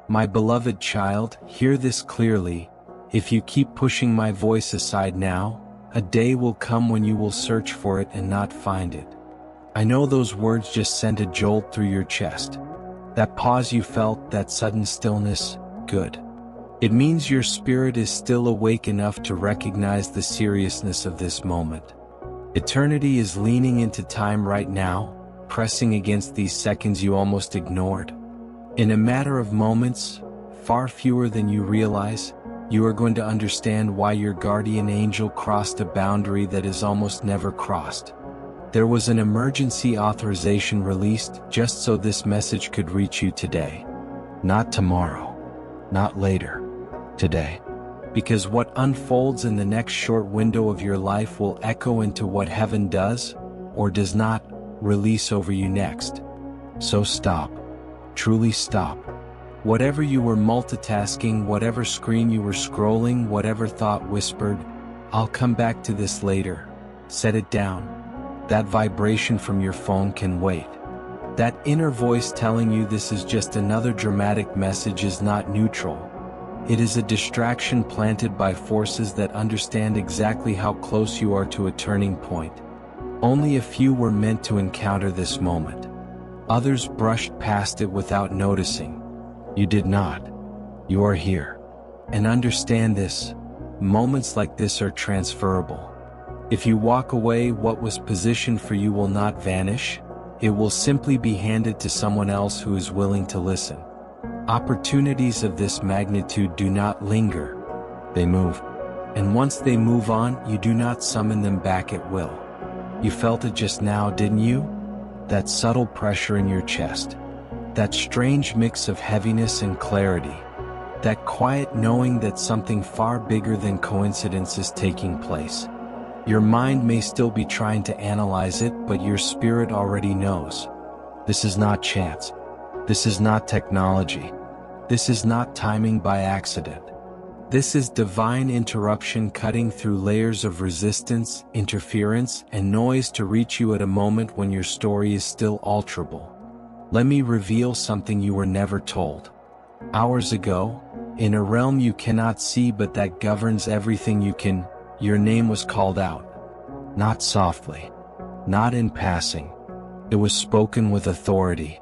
My beloved child, hear this clearly. If you keep pushing my voice aside now, a day will come when you will search for it and not find it. I know those words just sent a jolt through your chest. That pause you felt, that sudden stillness, good. It means your spirit is still awake enough to recognize the seriousness of this moment. Eternity is leaning into time right now, pressing against these seconds you almost ignored. In a matter of moments, far fewer than you realize, you are going to understand why your guardian angel crossed a boundary that is almost never crossed. There was an emergency authorization released just so this message could reach you today. Not tomorrow. Not later. Today. Because what unfolds in the next short window of your life will echo into what heaven does, or does not, release over you next. So stop. Truly stop. Whatever you were multitasking, whatever screen you were scrolling, whatever thought whispered, "I'll come back to this later," set it down. That vibration from your phone can wait. That inner voice telling you this is just another dramatic message is not neutral. It is a distraction planted by forces that understand exactly how close you are to a turning point. Only a few were meant to encounter this moment. Others brushed past it without noticing. You did not. You are here. And understand this, moments like this are transferable. If you walk away, what was positioned for you will not vanish. It will simply be handed to someone else who is willing to listen. Opportunities of this magnitude do not linger. They move. And once they move on, you do not summon them back at will. You felt it just now, didn't you? That subtle pressure in your chest. That strange mix of heaviness and clarity. That quiet knowing that something far bigger than coincidence is taking place. Your mind may still be trying to analyze it, but your spirit already knows. This is not chance. This is not technology. This is not timing by accident. This is divine interruption cutting through layers of resistance, interference, and noise to reach you at a moment when your story is still alterable. Let me reveal something you were never told. Hours ago, in a realm you cannot see but that governs everything you can, your name was called out. Not softly. Not in passing. It was spoken with authority.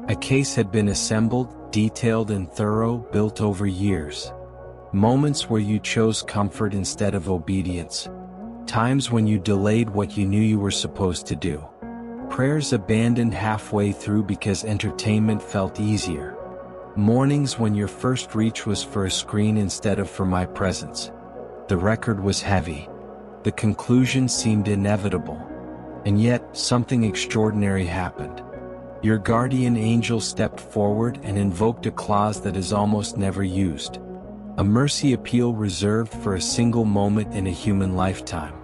A case had been assembled, detailed and thorough, built over years. Moments where you chose comfort instead of obedience. Times when you delayed what you knew you were supposed to do. Prayers abandoned halfway through because entertainment felt easier. Mornings when your first reach was for a screen instead of for my presence. The record was heavy. The conclusion seemed inevitable. And yet, something extraordinary happened. Your guardian angel stepped forward and invoked a clause that is almost never used. A mercy appeal reserved for a single moment in a human lifetime.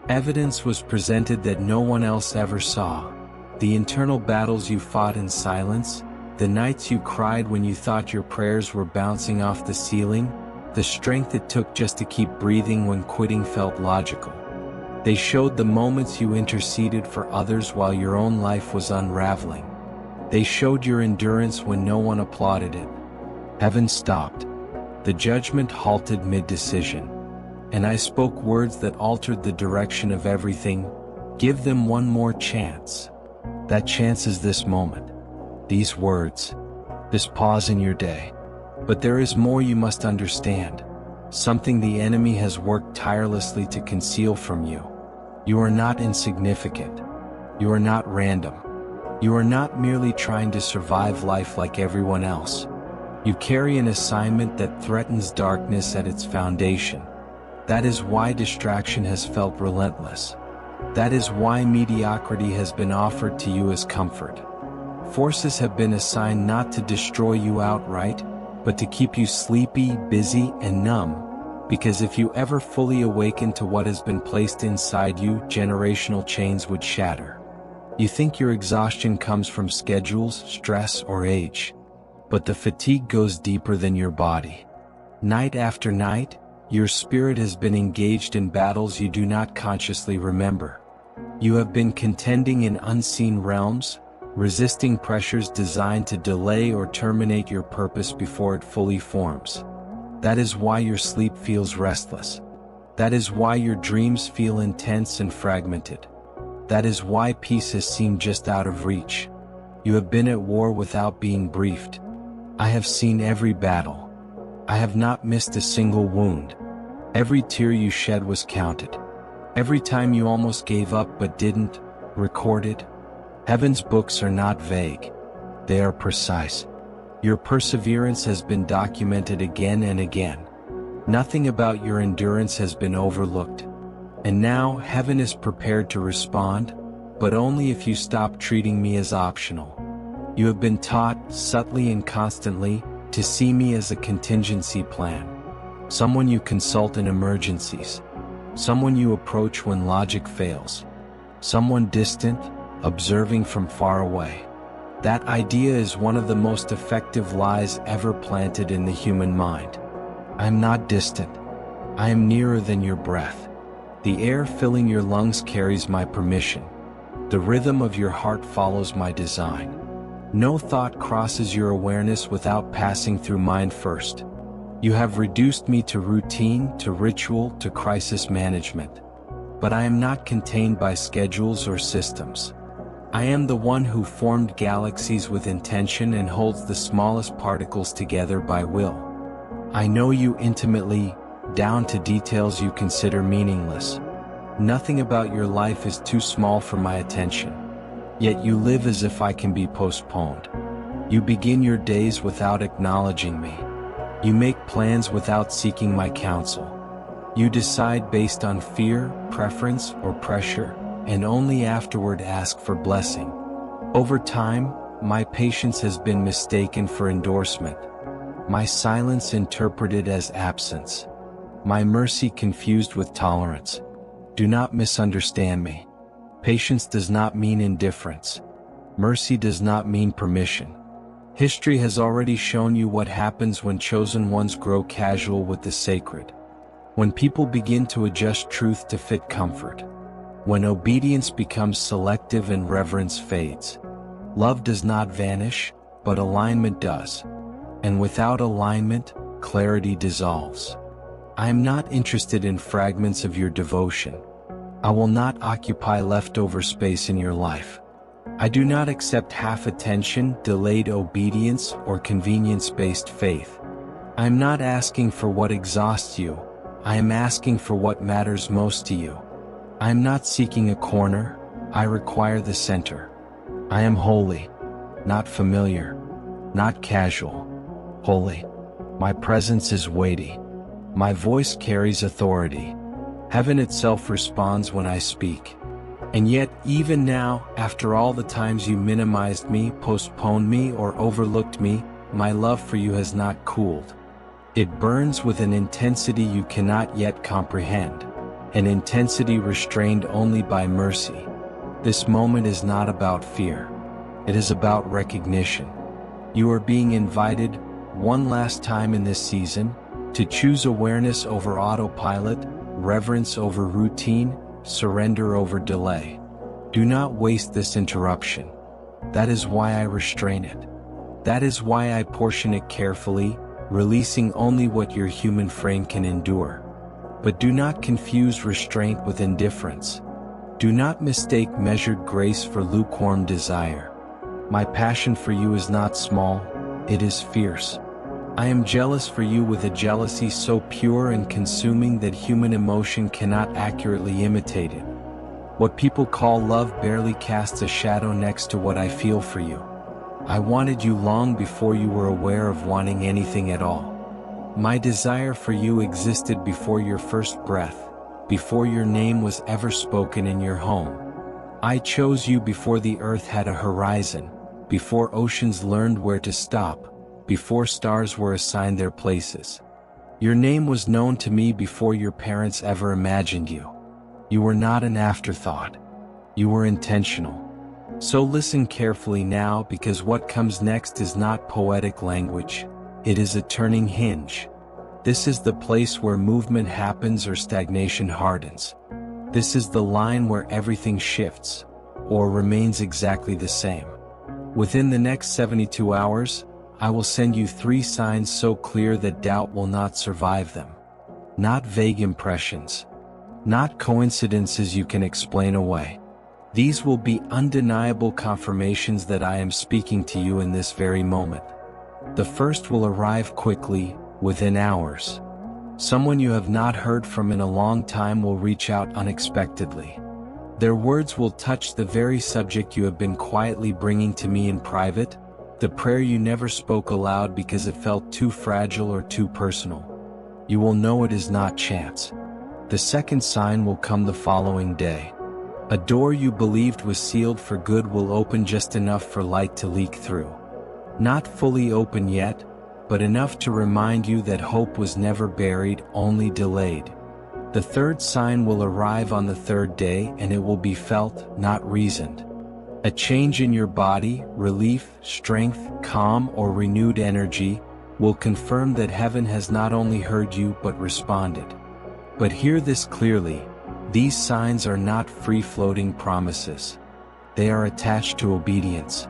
Evidence was presented that no one else ever saw. The internal battles you fought in silence, the nights you cried when you thought your prayers were bouncing off the ceiling, the strength it took just to keep breathing when quitting felt logical. They showed the moments you interceded for others while your own life was unraveling. They showed your endurance when no one applauded it. Heaven stopped. The judgment halted mid-decision. And I spoke words that altered the direction of everything. Give them one more chance. That chance is this moment. These words. This pause in your day. But there is more you must understand. Something the enemy has worked tirelessly to conceal from you. You are not insignificant. You are not random. You are not merely trying to survive life like everyone else. You carry an assignment that threatens darkness at its foundation. That is why distraction has felt relentless. That is why mediocrity has been offered to you as comfort. Forces have been assigned not to destroy you outright, but to keep you sleepy, busy, and numb. Because if you ever fully awaken to what has been placed inside you, generational chains would shatter. You think your exhaustion comes from schedules, stress, or age. But the fatigue goes deeper than your body. Night after night, your spirit has been engaged in battles you do not consciously remember. You have been contending in unseen realms, resisting pressures designed to delay or terminate your purpose before it fully forms. That is why your sleep feels restless. That is why your dreams feel intense and fragmented. That is why peace has seemed just out of reach. You have been at war without being briefed. I have seen every battle. I have not missed a single wound. Every tear you shed was counted. Every time you almost gave up but didn't, recorded. Heaven's books are not vague. They are precise. Your perseverance has been documented again and again. Nothing about your endurance has been overlooked. And now heaven is prepared to respond, but only if you stop treating me as optional. You have been taught, subtly and constantly, to see me as a contingency plan. Someone you consult in emergencies. Someone you approach when logic fails. Someone distant, observing from far away. That idea is one of the most effective lies ever planted in the human mind. I am not distant. I am nearer than your breath. The air filling your lungs carries my permission. The rhythm of your heart follows my design. No thought crosses your awareness without passing through mine first. You have reduced me to routine, to ritual, to crisis management. But I am not contained by schedules or systems. I am the one who formed galaxies with intention and holds the smallest particles together by will. I know you intimately, down to details you consider meaningless. Nothing about your life is too small for my attention. Yet you live as if I can be postponed. You begin your days without acknowledging me. You make plans without seeking my counsel. You decide based on fear, preference, or pressure, and only afterward ask for blessing. Over time, my patience has been mistaken for endorsement. My silence interpreted as absence. My mercy confused with tolerance. Do not misunderstand me. Patience does not mean indifference. Mercy does not mean permission. History has already shown you what happens when chosen ones grow casual with the sacred. When people begin to adjust truth to fit comfort. When obedience becomes selective and reverence fades. Love does not vanish, but alignment does. And without alignment, clarity dissolves. I am not interested in fragments of your devotion. I will not occupy leftover space in your life. I do not accept half attention, delayed obedience, or convenience-based faith. I am not asking for what exhausts you. I am asking for what matters most to you. I am not seeking a corner. I require the center. I am holy, not familiar, not casual. Holy. My presence is weighty. My voice carries authority. Heaven itself responds when I speak. And yet, even now, after all the times you minimized me, postponed me, or overlooked me, my love for you has not cooled. It burns with an intensity you cannot yet comprehend, an intensity restrained only by mercy. This moment is not about fear. It is about recognition. You are being invited, one last time in this season, to choose awareness over autopilot, reverence over routine, surrender over delay. Do not waste this interruption. That is why I restrain it. That is why I portion it carefully, releasing only what your human frame can endure. But do not confuse restraint with indifference. Do not mistake measured grace for lukewarm desire. My passion for you is not small, it is fierce. I am jealous for you with a jealousy so pure and consuming that human emotion cannot accurately imitate it. What people call love barely casts a shadow next to what I feel for you. I wanted you long before you were aware of wanting anything at all. My desire for you existed before your first breath, before your name was ever spoken in your home. I chose you before the earth had a horizon, before oceans learned where to stop, before stars were assigned their places. Your name was known to me before your parents ever imagined you. You were not an afterthought. You were intentional. So listen carefully now, because what comes next is not poetic language. It is a turning hinge. This is the place where movement happens or stagnation hardens. This is the line where everything shifts, or remains exactly the same. Within the next 72 hours, I will send you 3 signs so clear that doubt will not survive them. Not vague impressions. Not coincidences you can explain away. These will be undeniable confirmations that I am speaking to you in this very moment. The first will arrive quickly, within hours. Someone you have not heard from in a long time will reach out unexpectedly. Their words will touch the very subject you have been quietly bringing to me in private, the prayer you never spoke aloud because it felt too fragile or too personal. You will know it is not chance. The second sign will come the following day. A door you believed was sealed for good will open just enough for light to leak through. Not fully open yet, but enough to remind you that hope was never buried, only delayed. The third sign will arrive on the third day and it will be felt, not reasoned. A change in your body, relief, strength, calm, or renewed energy will confirm that heaven has not only heard you but responded. But hear this clearly, these signs are not free-floating promises. They are attached to obedience.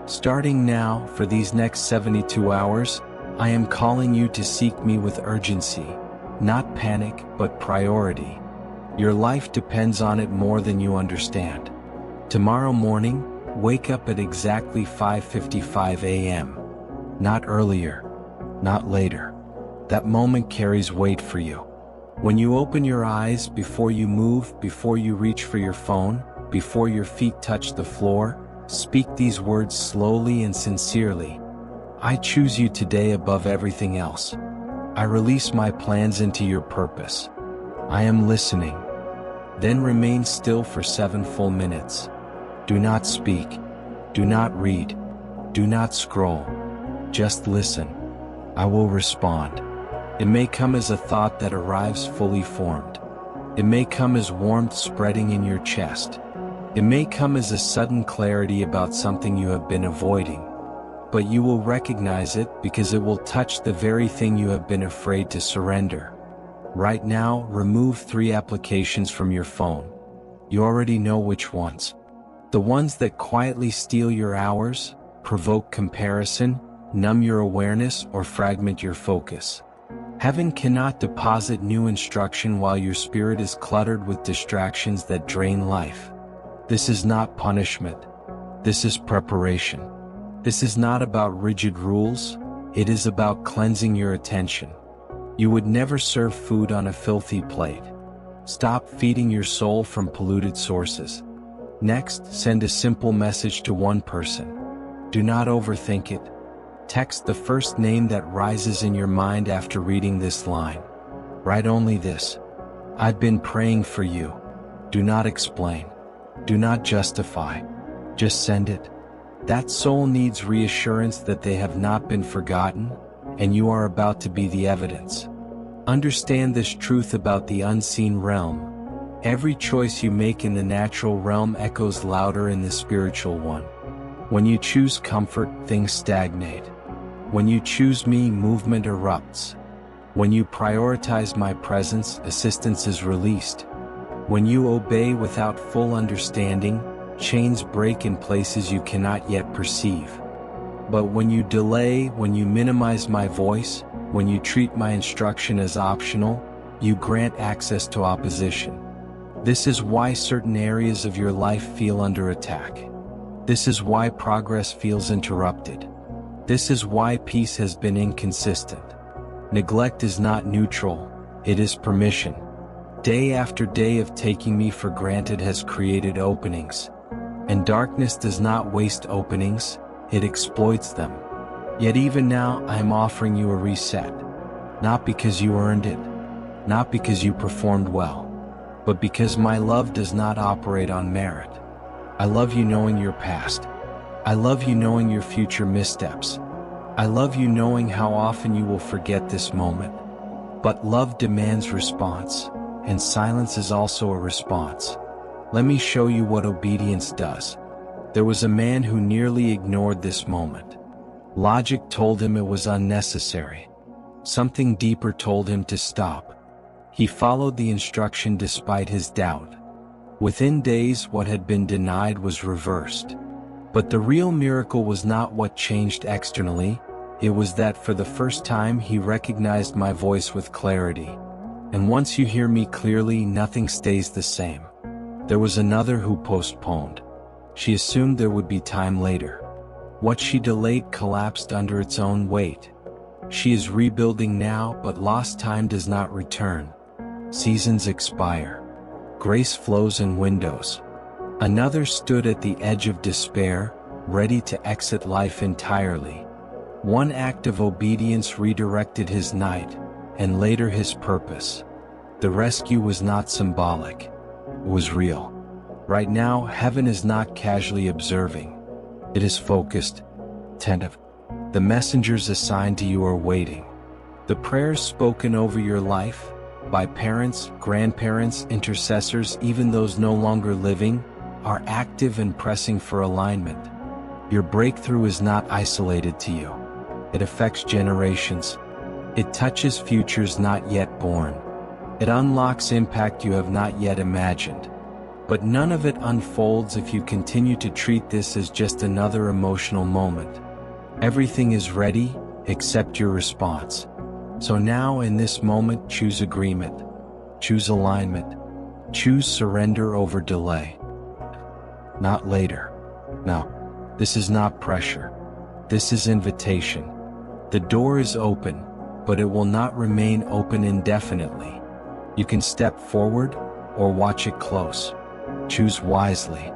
Starting now, for these next 72 hours, I am calling you to seek me with urgency, not panic, but priority. Your life depends on it more than you understand. Tomorrow morning, wake up at exactly 5:55 a.m. Not earlier, not later. That moment carries weight for you. When you open your eyes, before you move, before you reach for your phone, before your feet touch the floor, speak these words slowly and sincerely. I choose you today above everything else. I release my plans into your purpose. I am listening. Then remain still for 7 full minutes. Do not speak. Do not read. Do not scroll. Just listen. I will respond. It may come as a thought that arrives fully formed. It may come as warmth spreading in your chest. It may come as a sudden clarity about something you have been avoiding. But you will recognize it because it will touch the very thing you have been afraid to surrender. Right now, remove 3 applications from your phone. You already know which ones. The ones that quietly steal your hours, provoke comparison, numb your awareness, or fragment your focus. Heaven cannot deposit new instruction while your spirit is cluttered with distractions that drain life. This is not punishment. This is preparation. This is not about rigid rules. It is about cleansing your attention. You would never serve food on a filthy plate. Stop feeding your soul from polluted sources. Next, send a simple message to one person. Do not overthink it. Text the first name that rises in your mind after reading this line. Write only this: I've been praying for you. Do not explain. Do not justify. Just send it. That soul needs reassurance that they have not been forgotten, and you are about to be the evidence. Understand this truth about the unseen realm. Every choice you make in the natural realm echoes louder in the spiritual one. When you choose comfort, things stagnate. When you choose me, movement erupts. When you prioritize my presence, assistance is released. When you obey without full understanding, chains break in places you cannot yet perceive. But when you delay, when you minimize my voice, when you treat my instruction as optional, you grant access to opposition. This is why certain areas of your life feel under attack. This is why progress feels interrupted. This is why peace has been inconsistent. Neglect is not neutral, it is permission. Day after day of taking me for granted has created openings. And darkness does not waste openings, it exploits them. Yet even now I am offering you a reset. Not because you earned it, not because you performed well, but because my love does not operate on merit. I love you knowing your past. I love you knowing your future missteps. I love you knowing how often you will forget this moment. But love demands response, and silence is also a response. Let me show you what obedience does. There was a man who nearly ignored this moment. Logic told him it was unnecessary. Something deeper told him to stop. He followed the instruction despite his doubt. Within days, what had been denied was reversed. But the real miracle was not what changed externally, it was that for the first time he recognized my voice with clarity. And once you hear me clearly, nothing stays the same. There was another who postponed. She assumed there would be time later. What she delayed collapsed under its own weight. She is rebuilding now, but lost time does not return. Seasons expire. Grace flows in windows. Another stood at the edge of despair, ready to exit life entirely. One act of obedience redirected his night, and later his purpose. The rescue was not symbolic. It was real. Right now, heaven is not casually observing. It is focused, attentive. The messengers assigned to you are waiting. The prayers spoken over your life, by parents, grandparents, intercessors, even those no longer living, are active and pressing for alignment. Your breakthrough is not isolated to you. It affects generations. It touches futures not yet born. It unlocks impact you have not yet imagined. But none of it unfolds if you continue to treat this as just another emotional moment. Everything is ready, except your response. So now in this moment, choose agreement. Choose alignment. Choose surrender over delay. Not later. No, this is not pressure. This is invitation. The door is open, but it will not remain open indefinitely. You can step forward or watch it close. Choose wisely.